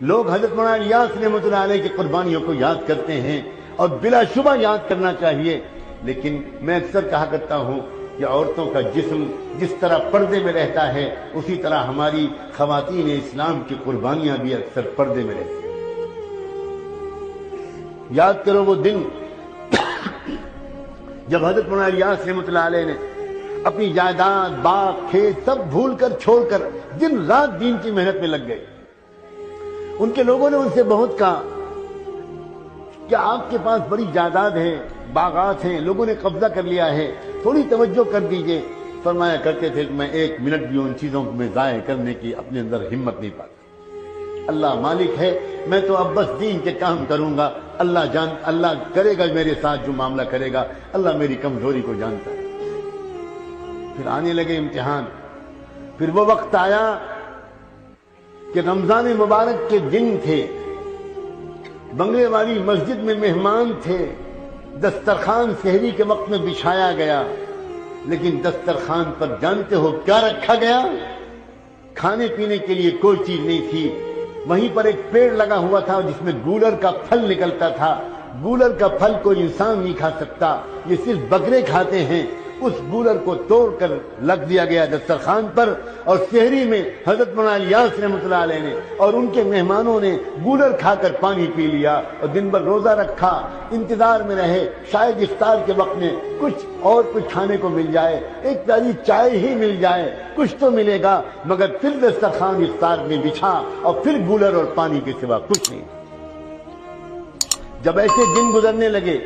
لوگ حضرت مولانا الیاس رحمۃ اللہ علیہ کی قربانیوں کو یاد کرتے ہیں اور بلا شبہ یاد کرنا چاہیے، لیکن میں اکثر کہا کرتا ہوں کہ عورتوں کا جسم جس طرح پردے میں رہتا ہے اسی طرح ہماری خواتین اسلام کی قربانیاں بھی اکثر پردے میں رہتی ہیں۔ یاد کرو وہ دن جب حضرت مولانا الیاس رحمۃ اللہ علیہ نے اپنی جائیداد، باغ، کھیت سب بھول کر چھوڑ کر دن رات دین کی محنت میں لگ گئے۔ ان کے لوگوں نے ان سے بہت کہا کہ آپ کے پاس بڑی جائیداد ہے، باغات ہیں، لوگوں نے قبضہ کر لیا ہے، تھوڑی توجہ کر دیجئے۔ فرمایا کرتے تھے کہ میں ایک منٹ بھی ان چیزوں میں ضائع کرنے کی اپنے اندر ہمت نہیں پاتا۔ اللہ مالک ہے، میں تو اب بس دین کے کام کروں گا، اللہ کرے گا میرے ساتھ جو معاملہ کرے گا، اللہ میری کمزوری کو جانتا ہے۔ پھر آنے لگے امتحان، پھر وہ وقت آیا کہ رمضان مبارک کے دن تھے، بنگلے والی مسجد میں مہمان تھے، دسترخوان سحری کے وقت میں بچھایا گیا، لیکن دسترخوان پر جانتے ہو کیا رکھا گیا؟ کھانے پینے کے لیے کوئی چیز نہیں تھی۔ وہیں پر ایک پیڑ لگا ہوا تھا جس میں گولر کا پھل نکلتا تھا۔ گولر کا پھل کوئی انسان نہیں کھا سکتا، یہ صرف بکرے کھاتے ہیں۔ اس گولر کو توڑ کر لگ دیا گیا دسترخوان پر، اور سحری میں حضرت مولانا الیاس رحمۃ اللہ علیہ نے اور ان کے مہمانوں نے گولر کھا کر پانی پی لیا اور دن بھر روزہ رکھا، انتظار میں رہے شاید افطار کے وقت میں کچھ کھانے کو مل جائے، ایک پیالی چائے ہی مل جائے، کچھ تو ملے گا، مگر پھر دسترخوان افطار میں بچھا اور پھر گولر اور پانی کے سوا کچھ نہیں۔ جب ایسے دن گزرنے لگے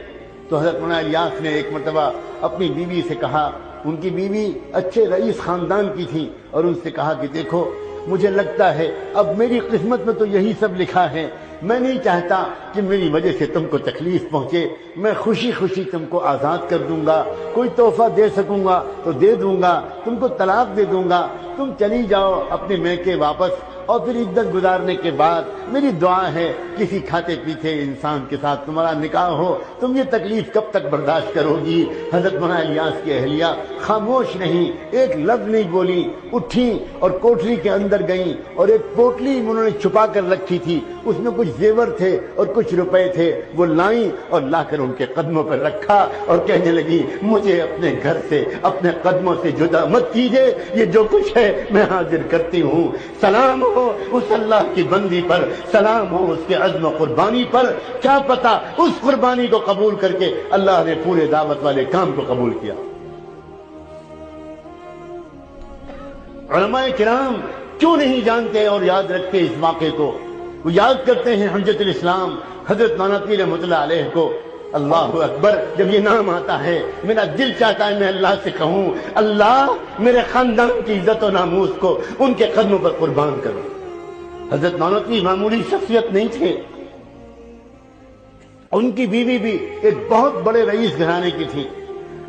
تو حضرت مولانا الیاس نے ایک مرتبہ اپنی بیوی سے کہا، ان کی بیوی اچھے رئیس خاندان کی تھی، اور ان سے کہا کہ دیکھو مجھے لگتا ہے اب میری قسمت میں تو یہی سب لکھا ہے، میں نہیں چاہتا کہ میری وجہ سے تم کو تکلیف پہنچے، میں خوشی خوشی تم کو آزاد کر دوں گا، کوئی تحفہ دے سکوں گا تو دے دوں گا، تم کو طلاق دے دوں گا، تم چلی جاؤ اپنے میکے واپس، اور پھر عدت گزارنے کے بعد میری دعا ہے کسی کھاتے پیتے انسان کے ساتھ تمہارا نکاح ہو، تم یہ تکلیف کب تک برداشت کرو گی؟ حضرت مولانا الیاس کی اہلیہ خاموش نہیں، ایک لفظ نہیں بولی، اٹھی اور کوٹری کے اندر گئیں، اور ایک پوٹلی انہوں نے چھپا کر رکھی تھی، اس میں کچھ زیور تھے اور کچھ روپے تھے، وہ لائیں اور لا کر ان کے قدموں پر رکھا اور کہنے لگی مجھے اپنے گھر سے، اپنے قدموں سے جدا مت کیجیے، یہ جو کچھ ہے میں حاضر کرتی ہوں۔ سلام ہو اس اللہ کی بندی پر، سلام ہو اس کے عزم و قربانی پر، کیا پتا اس قربانی کو قبول کر کے اللہ نے پورے دعوت والے کام کو قبول کیا۔ علماء کرام کیوں نہیں جانتے اور یاد رکھتے اس واقعے کو؟ وہ یاد کرتے ہیں حجت الاسلام حضرت مولانا پیر رحمۃ اللہ علیہ کو۔ اللہ اکبر، جب یہ نام آتا ہے میرا دل چاہتا ہے میں اللہ سے کہوں اللہ میرے خاندان کی عزت و ناموس کو ان کے قدموں پر قربان کرو۔ حضرت مولانا پیر معمولی شخصیت نہیں تھے، ان کی بیوی بھی ایک بہت بڑے رئیس گھرانے کی تھی۔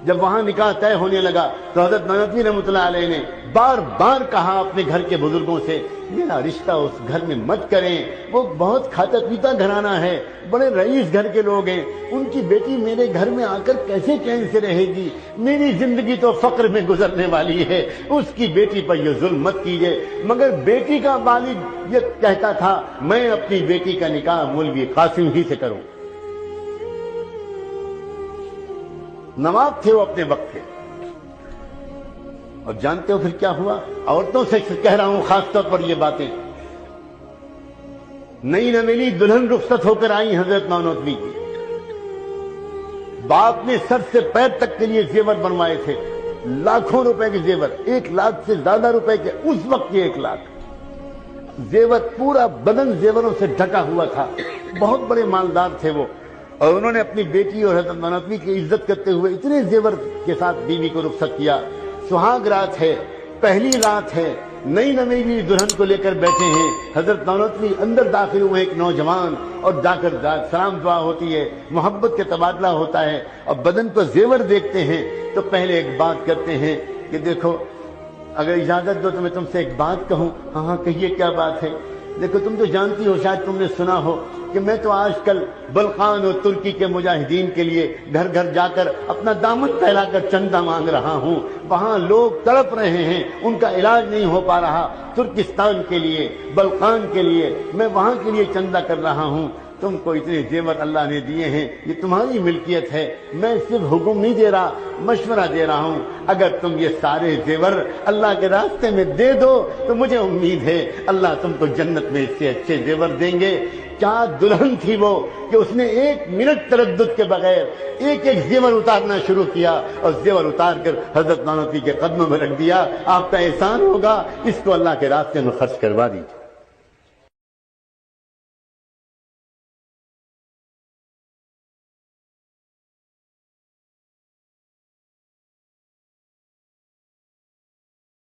جب وہاں نکاح طے ہونے لگا تو حضرت مولانا پیر رحمۃ اللہ علیہ نے بار بار کہا اپنے گھر کے بزرگوں سے میرا رشتہ اس گھر میں مت کریں، وہ بہت کھاتا پیتا گھرانہ ہے، بڑے رئیس گھر کے لوگ ہیں، ان کی بیٹی میرے گھر میں آ کر کیسے چین سے رہے گی؟ میری زندگی تو فقر میں گزرنے والی ہے، اس کی بیٹی پر یہ ظلم مت کیجیے۔ مگر بیٹی کا والد یہ کہتا تھا میں اپنی بیٹی کا نکاح مولوی قاسم ہی سے کروں۔ نواب تھے وہ اپنے وقت کے، اور جانتے ہو پھر کیا ہوا؟ عورتوں سے کہہ رہا ہوں خاص طور پر یہ باتیں، نئی نویلی دلہن رخصت ہو کر آئی حضرت نانوتوی کی، باپ نے سر سے پیر تک کے لیے زیور بنوائے تھے، لاکھوں روپے کے زیور، 1 لاکھ سے زیادہ روپے کے، اس وقت کے 1 لاکھ زیور، پورا بدن زیوروں سے ڈھکا ہوا تھا، بہت بڑے مالدار تھے وہ، اور انہوں نے اپنی بیٹی اور حضرت نانوتوی کی عزت کرتے ہوئے اتنے زیور کے ساتھ بیوی کو رخصت کیا۔ سہاگ رات ہے، پہلی رات ہے، نئی نویلی دلہن کو لے کر بیٹھے ہیں، حضرت نانوتوی اندر داخل ہوئے ایک نوجوان، اور جا کر سلام دعا ہوتی ہے، محبت کا تبادلہ ہوتا ہے، اور بدن کو زیور دیکھتے ہیں تو پہلے ایک بات کرتے ہیں کہ دیکھو اگر اجازت دو تو میں تم سے ایک بات کہوں۔ ہاں کہیے کیا بات ہے؟ دیکھو تم تو جانتی ہو، شاید تم نے سنا ہو کہ میں تو آج کل بلخان اور ترکی کے مجاہدین کے لیے گھر گھر جا کر اپنا دامن پھیلا کر چندہ مانگ رہا ہوں، وہاں لوگ تڑپ رہے ہیں، ان کا علاج نہیں ہو پا رہا، ترکستان کے لیے، بلخان کے لیے میں وہاں کے لیے چندہ کر رہا ہوں۔ تم کو اتنے زیور اللہ نے دیے ہیں، یہ تمہاری ملکیت ہے، میں صرف حکم نہیں دے رہا، مشورہ دے رہا ہوں، اگر تم یہ سارے زیور اللہ کے راستے میں دے دو تو مجھے امید ہے اللہ تم کو جنت میں اس سے اچھے زیور دیں گے۔ کیا دلہن تھی وہ کہ اس نے 1 منٹ تردد کے بغیر ایک ایک زیور اتارنا شروع کیا اور زیور اتار کر حضرت نانوتوی کے قدموں میں رکھ دیا۔ آپ کا احسان ہوگا، اس کو اللہ کے راستے میں خرچ کروا دیجیے۔